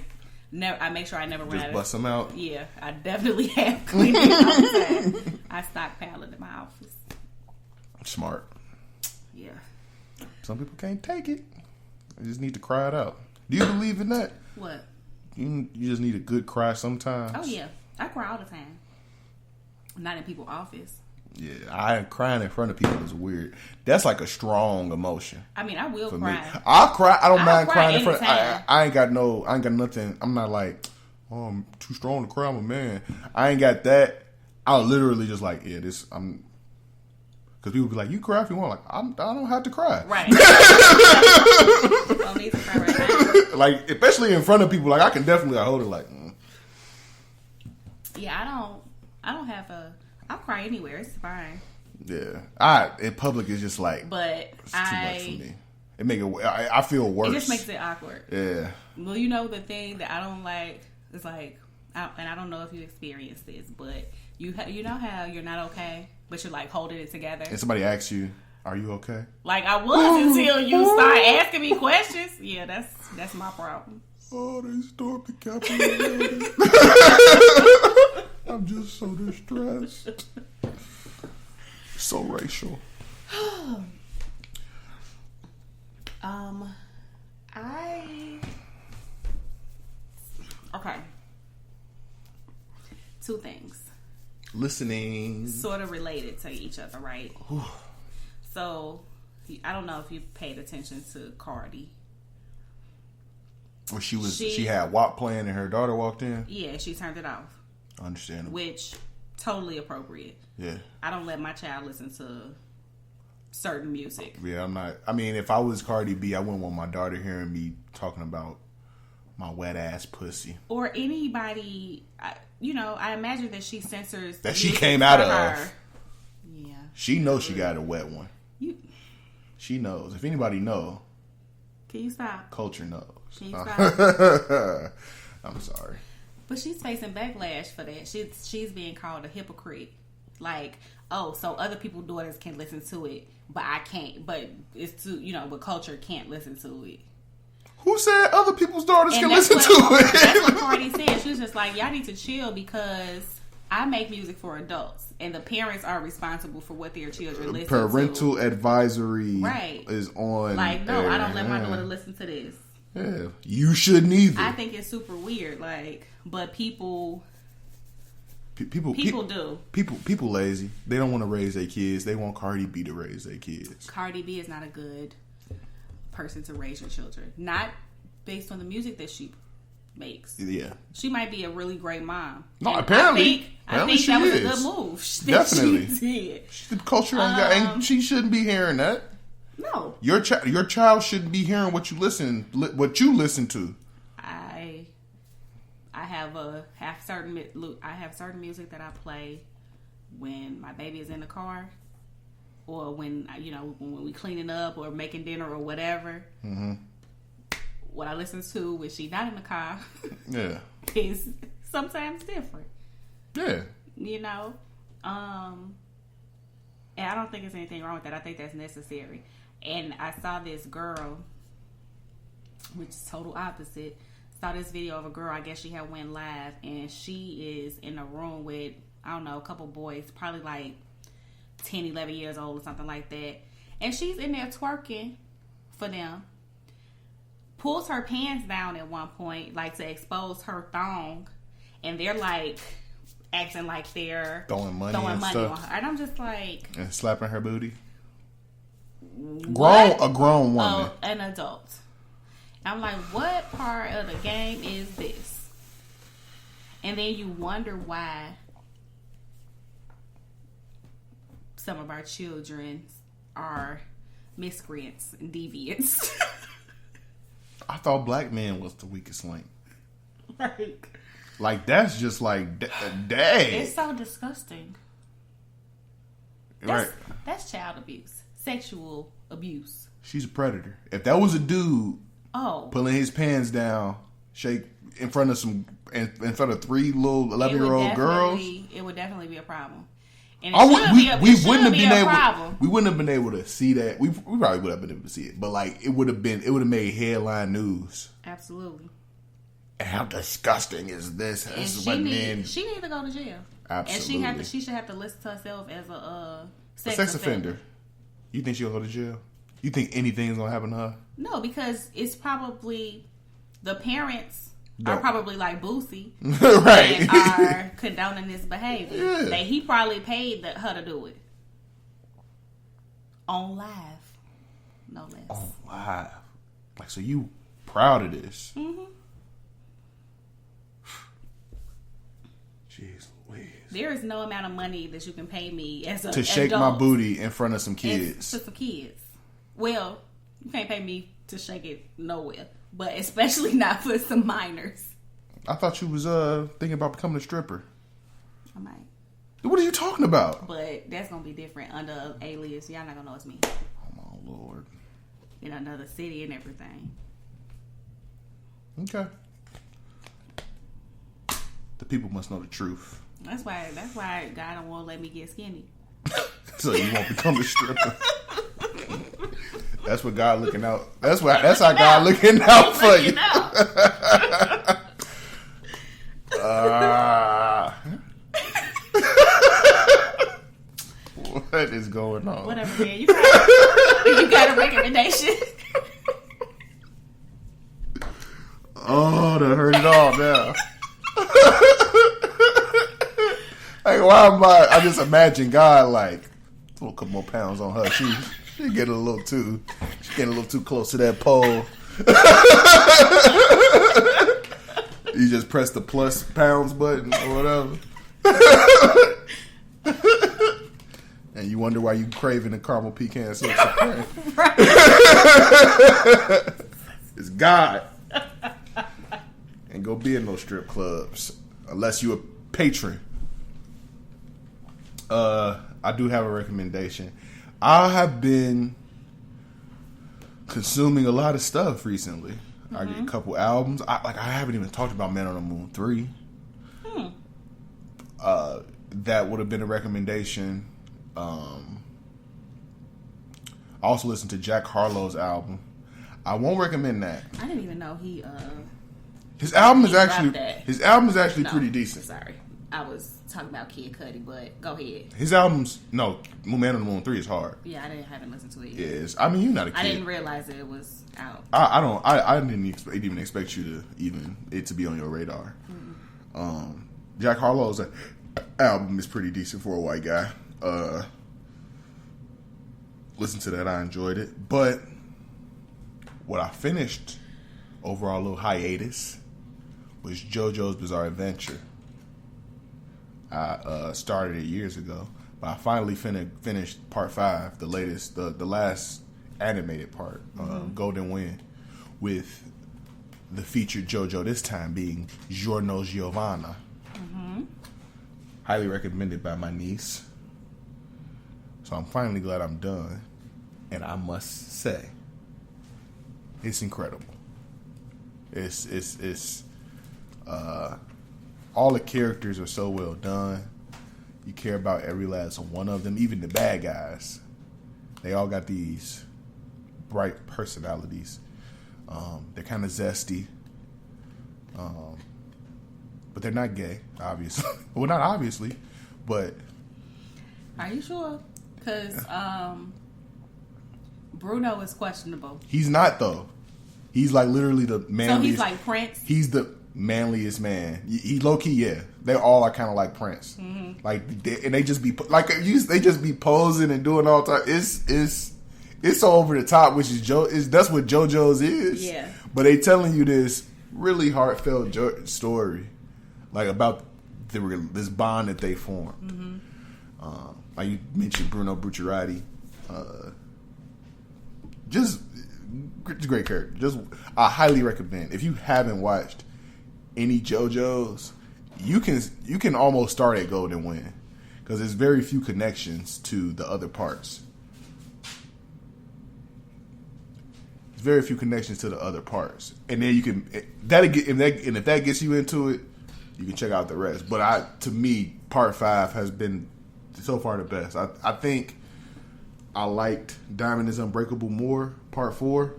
make sure I never run out. Just bust them out. Yeah, I definitely have Kleenex all the time. I stockpile it in my office. Smart. Yeah. Some people can't take it. They just need to cry it out. Do you believe in that? What? You just need a good cry sometimes. Oh yeah, I cry all the time. Not in people's office. Yeah, crying in front of people is weird. That's like a strong emotion. I mean, I will cry. I'll cry. I don't mind crying in front. Anytime. I ain't got nothing. I'm not like, oh, I'm too strong to cry. I'm a man. I ain't got that. I'll literally just like, because people be like, you cry if you want. Like, I don't have to cry. Right. Don't need to cry right now. Like, especially in front of people. Like, I can definitely hold it. Like, Yeah, I don't have I'll cry anywhere. It's fine. Yeah, in public is just like, but it's too much for me. It make it. I feel worse. It just makes it awkward. Yeah. Well, you know the thing that I don't like is like, and I don't know if you experienced this, but you know how you're not okay, but you're like holding it together. And somebody asks you, "Are you okay?" Like I was until you start asking me questions. Yeah, that's my problem. Oh, they stormed the Capitol building. I'm just so distressed. So racial. Okay. Two things. Listening. Sort of related to each other, right? So, I don't know if you paid attention to Cardi. Or she had WAP playing and her daughter walked in? Yeah, she turned it off. Understandable. Which, totally appropriate. Yeah. I don't let my child listen to certain music. Yeah, I'm not. I mean, if I was Cardi B, I wouldn't want my daughter hearing me talking about my wet ass pussy. Or anybody, I imagine that she censors that she came out of. Her. Yeah. She knows she got a wet one. She knows. If anybody know. Can you stop? Culture knows. Can you stop? I'm sorry. But she's facing backlash for that. She's being called a hypocrite. Like, oh, so other people's daughters can listen to it, but I can't. But it's but culture can't listen to it. Who said other people's daughters can listen to it? That's what Cardi said. She was just like, y'all need to chill because I make music for adults, and the parents are responsible for what their children listen to. Parental advisory is on. Like, no, I don't let my daughter listen to this. Yeah, you shouldn't either. I think it's super weird. Like, but people do. People lazy. They don't want to raise their kids. They want Cardi B to raise their kids. Cardi B is not a good person to raise your children. Not based on the music that she makes. Yeah. She might be a really great mom. No, apparently. I think that was a good move. Definitely. She did. The culture and she shouldn't be hearing that. No. Your child shouldn't be hearing what you listen to. I have certain music that I play when my baby is in the car, or when when we cleaning up or making dinner or whatever. Mm-hmm. What I listen to when she's not in the car, is sometimes different. Yeah, and I don't think there's anything wrong with that. I think that's necessary. And I saw this girl, which is total opposite. Saw this video of a girl, I guess she had went live, and she is in a room with, I don't know, a couple boys, probably like 10, 11 years old or something like that. And she's in there twerking for them. Pulls her pants down at one point, like to expose her thong. And they're like acting like they're throwing money on her. And I'm just like... And slapping her booty. A grown woman. An adult. I'm like, what part of the game is this? And then you wonder why some of our children are miscreants and deviants. I thought black men was the weakest link. Like that's just like, dang. It's so disgusting. Right. That's child abuse. Sexual abuse. She's a predator. If that was a dude pulling his pants down, shake in front of in front of 3 little 11-year-old girls, it would definitely be a problem. And we wouldn't have been able to see that. We probably would have been able to see it, but like it would have made headline news. Absolutely. And how disgusting is this? She needs to go to jail. Absolutely. And she should have to list herself as a sex offender. You think she'll go to jail? You think anything's gonna happen to her? No, because it's probably the parents are probably like Boosie, right? And are condoning this behavior. Yeah. That he probably paid her to do it on live, no less. On live, like, so you proud of this? Mm-hmm. Jeez Louise. There is no amount of money that you can pay me to shake my booty in front of some kids. To some kids. Well, you can't pay me to shake it nowhere, but especially not for some minors. I thought you was thinking about becoming a stripper. I might. What are you talking about? But that's gonna be different under an alias. Y'all not gonna know it's me. Oh my Lord. In another city and everything. Okay. The people must know the truth. That's why God don't want to let me get skinny. So you won't become a stripper. That's what God looking out. That's how God looking out for you. What is going on? Whatever, man. You got a recommendation. Oh, that hurt it all now. Like, why am I just imagine God like a couple more pounds on her. She getting a little too close to that pole. You just press the plus pounds button or whatever. And you wonder why you craving the caramel pecan soup supreme. It's God. And go be in those strip clubs unless you a patron. I do have a recommendation. I have been consuming a lot of stuff recently. Mm-hmm. I get a couple albums. I haven't even talked about Man on the Moon 3. That would have been a recommendation. I also listened to Jack Harlow's album. I won't recommend that. I didn't even know he. His album is actually pretty decent. Sorry, I was talking about Kid Cudi, but go ahead. His albums, no, Man on the Moon 3 is hard. Yeah, I haven't listened to it yet. Yes, I mean, you're not a kid. I didn't realize that it was out. I didn't even expect you to be on your radar. Mm-hmm. Jack Harlow's album is pretty decent for a white guy. Listen to that, I enjoyed it. But what I finished over our little hiatus was JoJo's Bizarre Adventure. I started it years ago, but I finally finished part 5, the latest, the last animated part, Golden Wind, with the featured JoJo, this time being Giorno Giovanna. Highly recommended by my niece. So I'm finally glad I'm done. And I must say, it's incredible. It's all the characters are so well done. You care about every last one of them, even the bad guys. They all got these bright personalities. They're kind of zesty. But they're not gay, obviously. Well, not obviously, but... Are you sure? Because Bruno is questionable. He's not, though. He's like literally the manliest... So he's like Prince? He's the manliest man. He low-key, yeah. They all are kind of like Prince. Like, and they just be... Like, they just be posing and doing all the time. It's so over the top, which is that's what JoJo's is. Yeah. But they telling you this really heartfelt story, like about this bond that they formed. Like you mentioned, Bruno Bucciarati, just great character. Just I highly recommend. If you haven't watched any JoJo's, you can almost start at Golden Wind because there's very few connections to the other parts. Very few connections to the other parts, and then you can if that gets you into it, you can check out the rest. But to me, part 5 has been so far the best. I think I liked Diamond is Unbreakable more, part 4,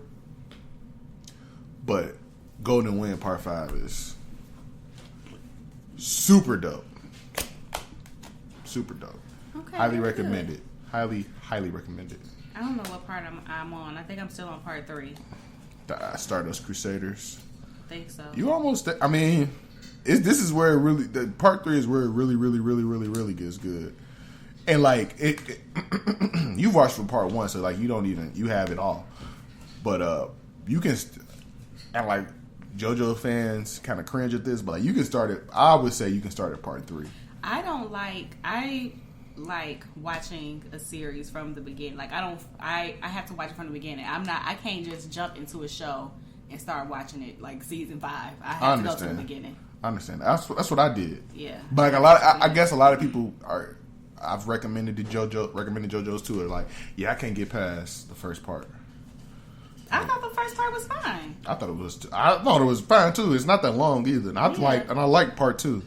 but Golden Wind part 5 is super dope. Super dope. Okay, highly recommended. Highly recommended. I don't know what part I'm on. I think I'm still on part 3. Stardust Crusaders. I think so. You almost... I mean, this is where it really... part 3 is where it really gets good. And, like, you've watched from part 1, so, like, you have it all. But, you can... And, like, JoJo fans kind of cringe at this, but, like, you can start it... I would say you can start at part 3. I like watching a series from the beginning. Like I have to watch it from the beginning. I can't just jump into a show and start watching it like season 5. I have to go to the beginning. I understand. That's what I did. Yeah. But like I guess a lot of people I've recommended JoJo's too. Are like, yeah, I can't get past the first part. I thought the first part was fine. I thought it was fine too. It's not that long either. And I like part 2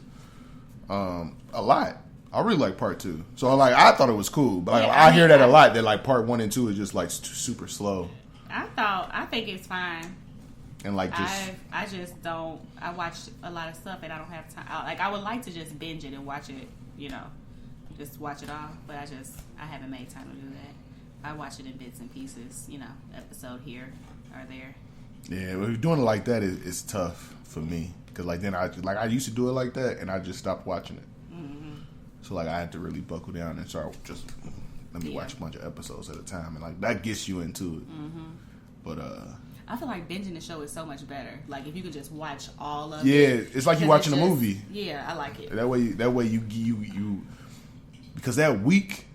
a lot. I really like part 2. So like I thought it was cool, but like, I hear that a lot. That like part 1 and 2 is just like super slow. I think it's fine. And like I just don't. I watch a lot of stuff and I don't have time. I would like to just binge it and watch it. Just watch it all. But I haven't made time to do that. I watch it in bits and pieces. Episode here or there. Yeah, well, doing it like that is tough for me because like then I used to do it like that and I just stopped watching it. So, like, I had to really buckle down and start just, let me watch a bunch of episodes at a time. And, like, that gets you into it. But, I feel like binging the show is so much better. Like, if you could just watch all of it. Yeah, it's like you're watching a movie. Yeah, I like it. That way you because that week,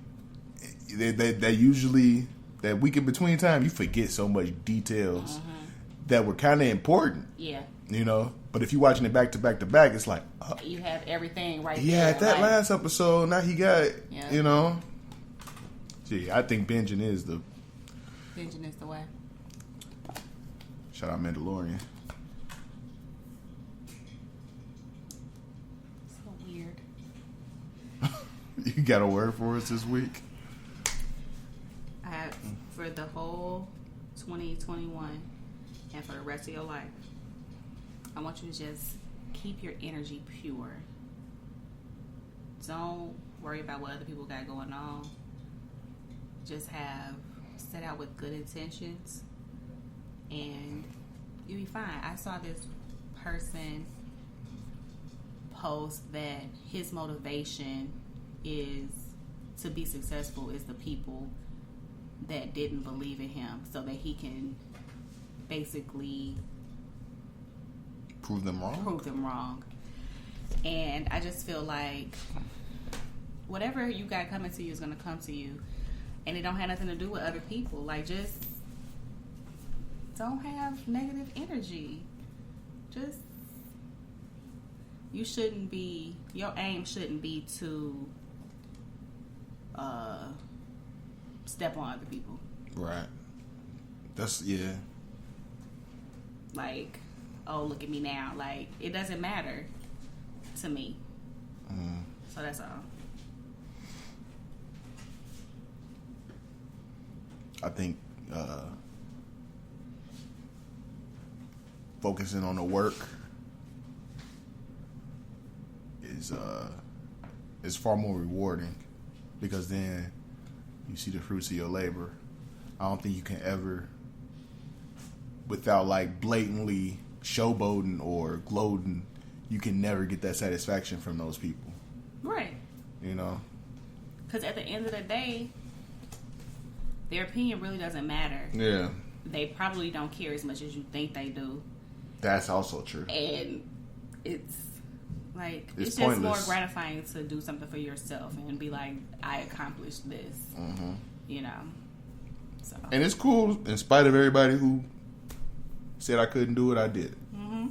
that usually, that week in between time, you forget so much details that were kind of important. Yeah. But if you're watching it back to back to back, it's like... you have everything right there. Yeah, that last episode, now he got it, yeah. See, I think binging is the... Binging is the way. Shout out Mandalorian. So weird. You got a word for us this week? For the whole 2021 and for the rest of your life, I want you to just keep your energy pure. Don't worry about what other people got going on. Just set out with good intentions and you'll be fine. I saw this person post that his motivation is to be successful is the people that didn't believe in him so that he can basically prove them wrong. And I just feel like whatever you got coming to you is going to come to you, and it don't have nothing to do with other people. Like, just don't have negative energy. Just, you shouldn't be, your aim shouldn't be to step on other people. Right. That's, yeah. Like, oh, look at me now. Like, it doesn't matter to me. So that's all. I think focusing on the work is far more rewarding, because then you see the fruits of your labor. I don't think you can ever, without like blatantly showboating or gloating, you can never get that satisfaction from those people. Right. You know? Because at the end of the day, their opinion really doesn't matter. Yeah. They probably don't care as much as you think they do. That's also true. And it's like, it's just pointless. more gratifying to do something for yourself and be like, I accomplished this. Mm-hmm. You know? So. And it's cool, in spite of everybody who said I couldn't do it, I did. Mm-hmm.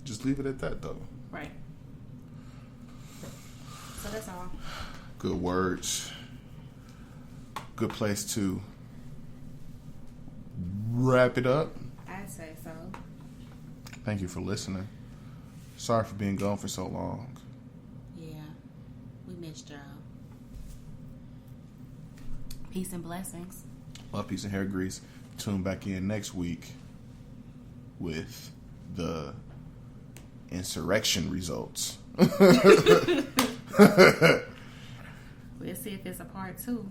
Just leave it at that, though. Right. So that's all. Good words. Good place to wrap it up. I'd say so. Thank you for listening. Sorry for being gone for so long. Yeah. We missed y'all. Peace and blessings. Love, peace, and hair grease. Tune back in next week with the Insurrection results. We'll see if it's a part 2.